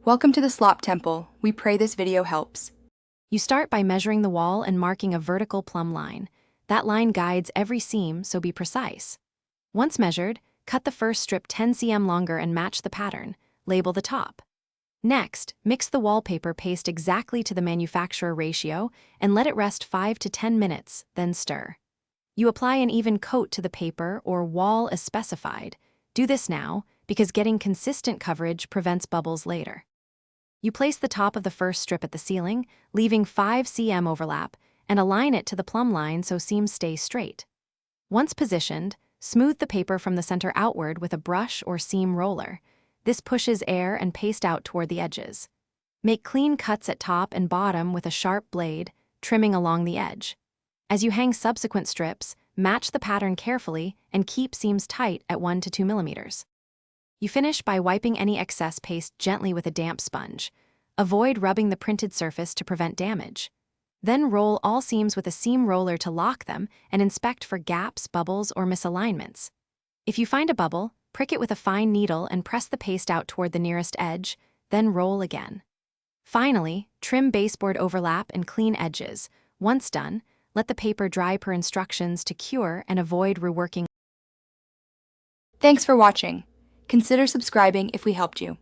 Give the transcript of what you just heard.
Welcome to the Slop Temple. We pray this video helps. You start by measuring the wall and marking a vertical plumb line. That line guides every seam, so be precise. Once measured, cut the first strip 10 cm longer and match the pattern. Label the top. Next, mix the wallpaper paste exactly to the manufacturer ratio and let it rest 5 to 10 minutes, then stir. You apply an even coat to the paper or wall as specified. Do this now, because getting consistent coverage prevents bubbles later. You place the top of the first strip at the ceiling, leaving 5 cm overlap, and align it to the plumb line so seams stay straight. Once positioned, smooth the paper from the center outward with a brush or seam roller. This pushes air and paste out toward the edges. Make clean cuts at top and bottom with a sharp blade, trimming along the edge. As you hang subsequent strips, match the pattern carefully and keep seams tight at 1 to 2 millimeters. You finish by wiping any excess paste gently with a damp sponge. Avoid rubbing the printed surface to prevent damage. Then roll all seams with a seam roller to lock them and inspect for gaps, bubbles, or misalignments. If you find a bubble, prick it with a fine needle and press the paste out toward the nearest edge, then roll again. Finally, trim baseboard overlap and clean edges. Once done, let the paper dry per instructions to cure and avoid reworking. Thanks for watching. Consider subscribing if we helped you.